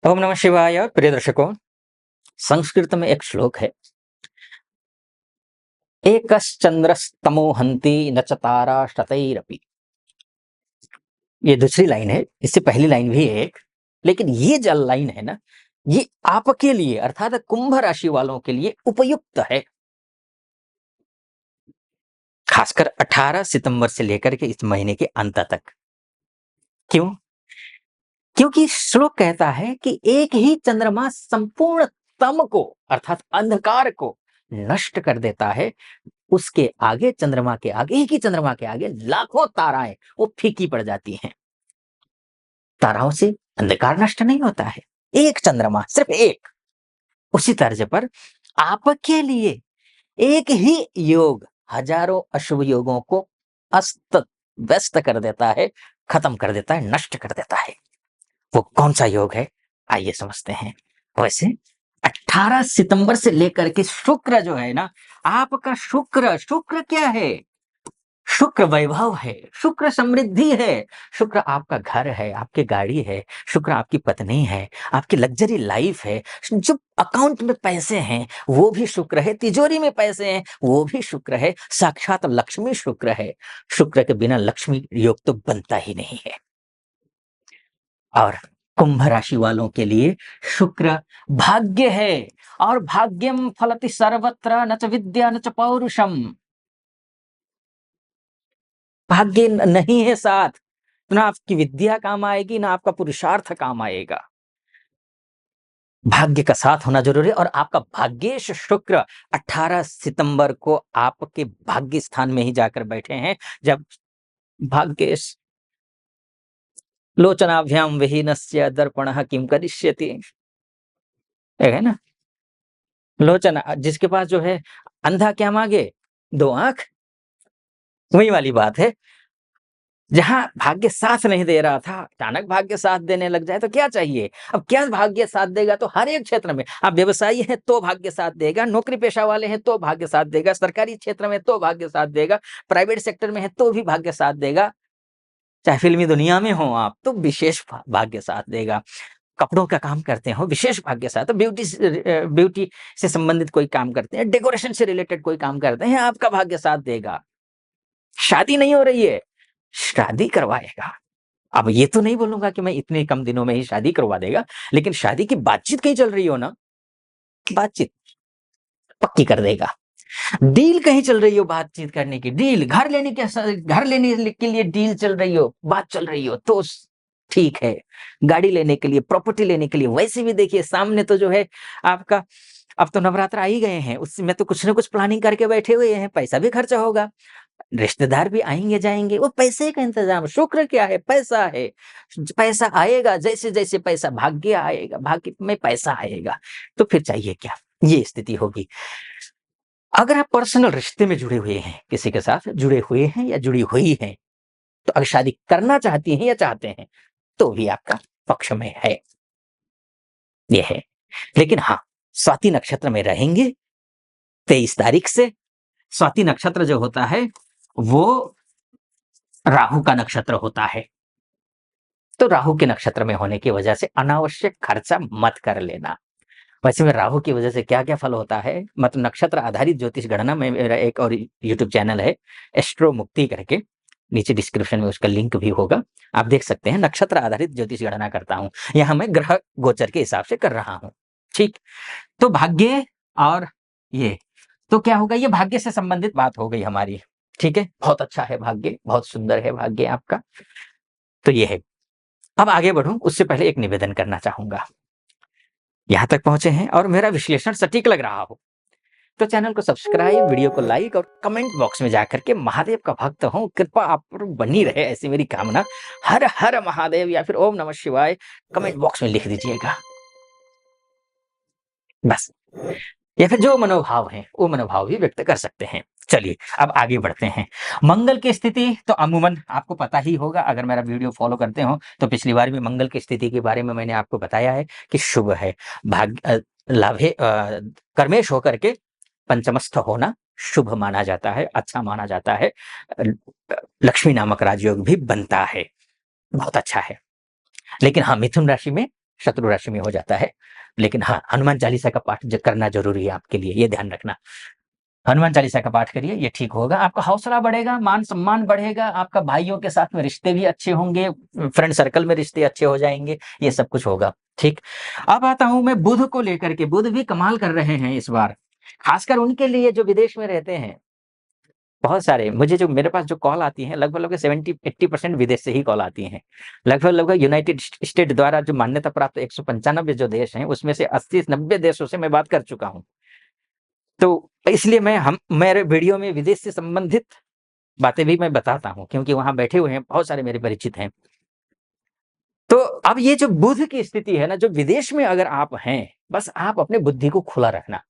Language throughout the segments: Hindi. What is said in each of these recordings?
ओम नमः शिवाय। प्रिय दर्शकों, संस्कृत में एक श्लोक है, एकश्चंद्रस्तमो हन्ति न च तारा शतैरपि। ये दूसरी लाइन है, इससे पहली लाइन भी है एक, लेकिन ये जो लाइन है ना, ये आपके लिए अर्थात कुंभ राशि वालों के लिए उपयुक्त है, खासकर 18 सितंबर से लेकर के इस महीने के अंत तक। क्यों? क्योंकि श्लोक कहता है कि एक ही चंद्रमा संपूर्ण तम को अर्थात अंधकार को नष्ट कर देता है। उसके आगे चंद्रमा के आगे, एक ही चंद्रमा के आगे लाखों ताराएं वो फीकी पड़ जाती हैं। ताराओं से अंधकार नष्ट नहीं होता है, एक चंद्रमा, सिर्फ एक। उसी तर्ज पर आपके लिए एक ही योग हजारों अशुभ योगों को अस्त व्यस्त कर देता है, खत्म कर देता है, नष्ट कर देता है। वो कौन सा योग है, आइए समझते हैं। वैसे 18 सितंबर से लेकर के शुक्र जो है ना, आपका शुक्र, शुक्र क्या है? शुक्र वैभव है, शुक्र समृद्धि है, शुक्र आपका घर है, आपकी गाड़ी है, शुक्र आपकी पत्नी है, आपकी लग्जरी लाइफ है, जो अकाउंट में पैसे हैं वो भी शुक्र है, तिजोरी में पैसे हैं वो भी शुक्र है, साक्षात लक्ष्मी शुक्र है। शुक्र के बिना लक्ष्मी योग तो बनता ही नहीं है। और कुंभ राशि वालों के लिए शुक्र भाग्य है, और भाग्यम फलति सर्वत्र न च विद्या न च पौरुषम। भाग्य नहीं है साथ, तो ना आपकी विद्या काम आएगी, ना आपका पुरुषार्थ काम आएगा। भाग्य का साथ होना जरूरी है। और आपका भाग्येश शुक्र 18 सितंबर को आपके भाग्य स्थान में ही जाकर बैठे हैं। जब भाग्येश लोचनाभ्याम विहीनस्य दर्पणः किम करिष्यति, है ना? लोचना, जिसके पास जो है अंधा क्या मांगे, दो आंख। वही वाली बात है। जहां भाग्य साथ नहीं दे रहा था, अचानक भाग्य साथ देने लग जाए तो क्या चाहिए? अब क्या भाग्य साथ देगा? तो हर एक क्षेत्र में, आप व्यवसायी हैं तो भाग्य साथ देगा, नौकरी पेशा वाले हैं तो भाग्य साथ देगा, सरकारी क्षेत्र में तो भाग्य साथ देगा, प्राइवेट सेक्टर में है तो भी भाग्य साथ देगा, चाहे फिल्मी दुनिया में हो आप तो विशेष भाग्य साथ देगा। कपड़ों का काम करते हो, विशेष भाग्य साथ। ब्यूटी से संबंधित कोई काम करते हैं, डेकोरेशन से रिलेटेड कोई काम करते हैं, आपका भाग्य साथ देगा। शादी नहीं हो रही है, शादी करवाएगा। अब ये तो नहीं बोलूंगा कि मैं इतने कम दिनों में ही शादी करवा देगा, लेकिन शादी की बातचीत कहीं चल रही हो ना, बातचीत पक्की कर देगा। डील कहीं चल रही हो, बातचीत करने की डील, घर लेने के लिए डील चल रही हो, बात चल रही हो तो ठीक है। गाड़ी लेने के लिए, प्रॉपर्टी लेने के लिए, वैसे भी देखिए सामने तो जो है आपका, अब तो नवरात्र आ ही गए हैं, उसमें तो कुछ ना कुछ प्लानिंग करके बैठे हुए हैं, पैसा भी खर्चा होगा, रिश्तेदार भी आएंगे जाएंगे, वो पैसे का इंतजाम। शुक्र क्या है? पैसा है। पैसा आएगा, जैसे जैसे पैसा, भाग्य आएगा, भाग्य में पैसा आएगा, तो फिर चाहिए क्या? ये स्थिति होगी। अगर आप पर्सनल रिश्ते में जुड़े हुए हैं, किसी के साथ जुड़े हुए हैं या जुड़ी हुई हैं, तो अगर शादी करना चाहती हैं या चाहते हैं तो भी आपका पक्ष में है, ये है। लेकिन हाँ, स्वाति नक्षत्र में रहेंगे 23 तारीख से। स्वाति नक्षत्र जो होता है वो राहु का नक्षत्र होता है, तो राहु के नक्षत्र में होने की वजह से अनावश्यक खर्चा मत कर लेना। वैसे में राहु की वजह से क्या-क्या फल होता है, मतलब नक्षत्र आधारित ज्योतिष गणना में मेरा एक और यूट्यूब चैनल है, एस्ट्रो मुक्ति करके, नीचे डिस्क्रिप्शन में उसका लिंक भी होगा, आप देख सकते हैं। नक्षत्र आधारित ज्योतिष गणना करता हूँ, यहाँ मैं ग्रह गोचर के हिसाब से कर रहा हूँ, ठीक? तो भाग्य और ये, तो क्या होगा, ये भाग्य से संबंधित बात हो गई हमारी, ठीक है? बहुत अच्छा है भाग्य, बहुत सुंदर है भाग्य आपका, तो ये है। अब आगे बढ़ूं उससे पहले एक निवेदन करना चाहूंगा। यहाँ तक पहुंचे हैं और मेरा विश्लेषण सटीक लग रहा हो तो चैनल को सब्सक्राइब, वीडियो को लाइक और कमेंट बॉक्स में जाकर के महादेव का भक्त हूं, कृपा आप पर बनी रहे, ऐसी मेरी कामना। हर हर महादेव या फिर ओम नमः शिवाय कमेंट बॉक्स में लिख दीजिएगा, बस। या फिर जो मनोभाव है वो मनोभाव भी व्यक्त कर सकते हैं। चलिए अब आगे बढ़ते हैं। मंगल की स्थिति तो अमूमन आपको पता ही होगा, अगर मेरा वीडियो फॉलो करते हो तो पिछली बार भी मंगल की स्थिति के बारे में मैंने आपको बताया है कि शुभ है, भाग्य लाभे कर्मेश होकर के पंचमस्थ होना शुभ माना जाता है, अच्छा माना जाता है। लक्ष्मी नामक राजयोग भी बनता है, बहुत अच्छा है। लेकिन हाँ, मिथुन राशि में शत्रु राशि में हो जाता है। लेकिन हाँ, हनुमान चालीसा का पाठ करना जरूरी है आपके लिए, ये ध्यान रखना। हनुमान चालीसा का पाठ करिए, ये ठीक होगा। आपका हौसला बढ़ेगा, मान सम्मान बढ़ेगा, आपका भाइयों के साथ में रिश्ते भी अच्छे होंगे, फ्रेंड सर्कल में रिश्ते अच्छे हो जाएंगे, ये सब कुछ होगा। ठीक, अब आता हूं मैं बुध को लेकर के। बुध भी कमाल कर रहे हैं इस बार, खासकर उनके लिए जो विदेश में रहते हैं। बहुत सारे मुझे जो मेरे पास जो कॉल आती है, लगभग 70-80% विदेश से ही कॉल आती हैं। लगभग यूनाइटेड स्टेट द्वारा जो मान्यता प्राप्त 195 जो देश हैं, उसमें से 80-90 देशों से मैं बात कर चुका हूं। तो इसलिए मेरे वीडियो में विदेश से संबंधित बातें भी मैं बताता हूं, क्योंकि वहां बैठे हुए हैं, बहुत सारे मेरे परिचित हैं। तो अब ये जो बुध की स्थिति है ना, जो विदेश में अगर आप हैं, बस आप अपने बुद्धि को खुला रखना,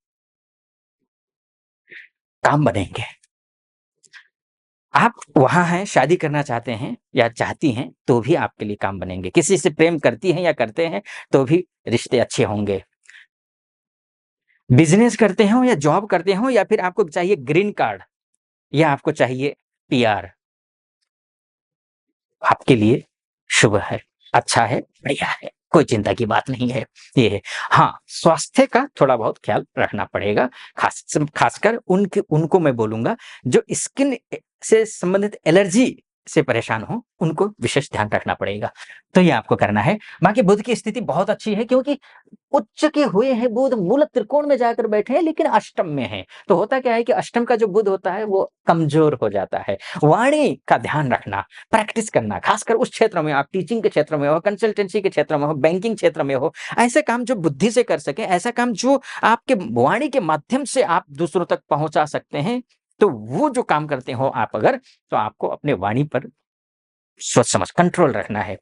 काम बनेंगे। आप वहां हैं, शादी करना चाहते हैं या चाहती हैं, तो भी आपके लिए काम बनेंगे। किसी से प्रेम करती हैं या करते हैं, तो भी रिश्ते अच्छे होंगे। बिजनेस करते हो या जॉब करते हो, या फिर आपको चाहिए ग्रीन कार्ड, या आपको चाहिए पीआर, आपके लिए शुभ है, अच्छा है, बढ़िया है, कोई चिंता की बात नहीं है। ये है। हाँ, स्वास्थ्य का थोड़ा बहुत ख्याल रखना पड़ेगा, खासकर उनको मैं बोलूंगा जो स्किन से संबंधित एलर्जी से परेशान हो, उनको विशेष ध्यान रखना पड़ेगा। तो ये आपको करना है। बाकी बुध की स्थिति बहुत अच्छी है, क्योंकि उच्च के हुए हैं बुध, मूल त्रिकोण में जाकर बैठे हैं, लेकिन अष्टम में है। तो होता क्या है कि अष्टम का जो बुध होता है वो कमजोर हो जाता है। वाणी का ध्यान रखना, प्रैक्टिस करना, खासकर उस क्षेत्र में, आप टीचिंग के क्षेत्र में हो, कंसल्टेंसी के क्षेत्र में हो, बैंकिंग क्षेत्र में हो, ऐसे काम जो बुद्धि से कर सके, ऐसा काम जो आपके वाणी के माध्यम से आप दूसरों तक पहुंचा सकते हैं, तो वो जो काम करते हो आप अगर, तो आपको अपने वाणी पर सोच समझ कंट्रोल रखना है,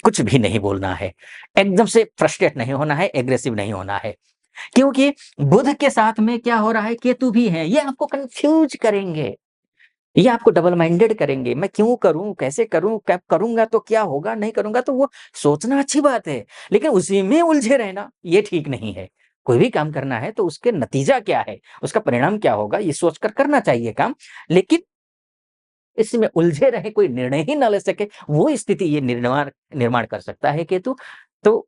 कुछ भी नहीं बोलना है, एकदम से फ्रस्ट्रेट नहीं होना है, एग्रेसिव नहीं होना है। क्योंकि बुध के साथ में क्या हो रहा है, केतु भी है, ये आपको कंफ्यूज करेंगे, ये आपको डबल माइंडेड करेंगे। मैं क्यों करूं, कैसे करूं, कब करूंगा तो क्या होगा, नहीं करूंगा तो वो सोचना अच्छी बात है, लेकिन उसी में उलझे रहना ये ठीक नहीं है। कोई भी काम करना है तो उसके नतीजा क्या है, उसका परिणाम क्या होगा, ये सोचकर करना चाहिए काम। लेकिन इसमें उलझे रहे, कोई निर्णय ही ना ले सके, वो स्थिति ये निर्माण निर्माण कर सकता है केतु। तो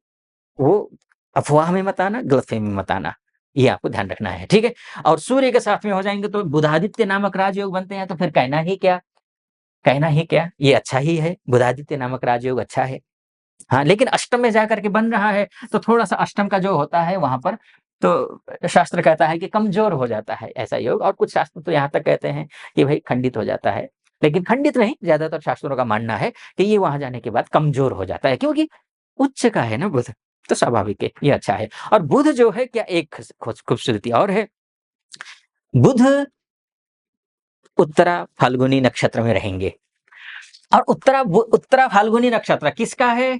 वो अफ़वाह में मत आना, गलतफ़हमी में मत आना, ये आपको ध्यान रखना है, ठीक है? और सूर्य के साथ में हो जाएँगे तो बुधादित्य नामक राजयोग बनते हैं, तो फिर कहना ही क्या, कहना ही क्या, ये अच्छा ही है, बुधादित्य नामक राजयोग अच्छा है। हाँ, लेकिन अष्टम में जाकर के बन रहा है, तो थोड़ा-सा अष्टम का जो होता है वहाँ पर, तो शास्त्र कहता है कि कमज़ोर हो जाता है ऐसा योग, और कुछ शास्त्र तो यहाँ तक कहते हैं कि भई खंडित हो जाता है। लेकिन खंडित नहीं, ज़्यादातर शास्त्रों का मानना है कि ये वहाँ जाने के बाद कमज़ोर हो जाता है, क्योंकि उच्च का है ना बुध, तो स्वाभाविक है, ये अच्छा है। और बुध जो है क्या, एक खूबसूरती और है, बुध उत्तरा फाल्गुनी नक्षत्र में रहेंगे। और उत्तरा फाल्गुनी नक्षत्र किसका है?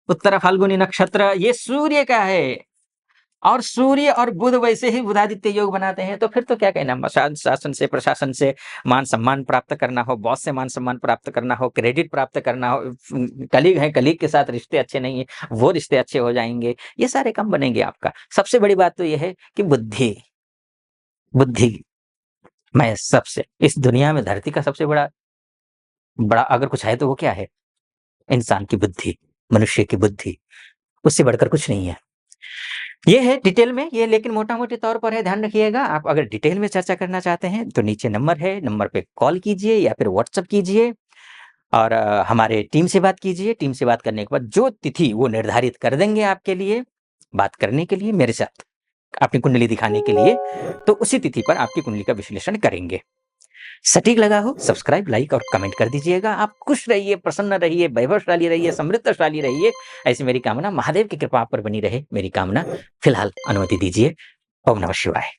उत्तरा फाल्गुनी नक्षत्र ये सूर्य का है। और सूर्य और बुध वैसे ही बुधादित्य योग बनाते हैं, तो फिर तो क्या कहना, शासन से, प्रशासन से मान सम्मान प्राप्त करना हो, बॉस से मान सम्मान प्राप्त करना हो, क्रेडिट प्राप्त करना हो, कलीग है, कलीग के साथ रिश्ते अच्छे नहीं है, वो रिश्ते अच्छे हो जाएंगे, ये सारे काम बनेंगे आपका। सबसे बड़ी बात तो ये है कि बुद्धि, बुद्धि मैं सबसे, इस दुनिया में धरती का सबसे बड़ा बड़ा अगर कुछ है तो वो क्या है, इंसान की बुद्धि, मनुष्य की बुद्धि, उससे बढ़कर कुछ नहीं है। ये है डिटेल में ये, लेकिन मोटा-मोटी तौर पर है, ध्यान रखिएगा। आप अगर डिटेल में चर्चा करना चाहते हैं, तो नीचे नंबर है, नंबर पे कॉल कीजिए या फिर व्हाट्सएप कीजिए, और हमारे टीम से बात कीजिए। टीम से बात करने के बाद जो तिथि वो निर्धारित कर देंगे आपके लिए, बात करने के लिए मेरे साथ, अपनी कुंडली दिखाने के लिए, तो उसी तिथि पर आपकी कुंडली का विश्लेषण करेंगे। सटीक लगा हो, सब्सक्राइब, लाइक और कमेंट कर दीजिएगा। आप खुश रहिए, प्रसन्न रहिए, वैभवशाली रहिए, समृद्धशाली रहिए, ऐसी मेरी कामना। महादेव की कृपा आप पर बनी रहे, मेरी कामना। फिलहाल अनुमति दीजिए। ओम नमः शिवाय।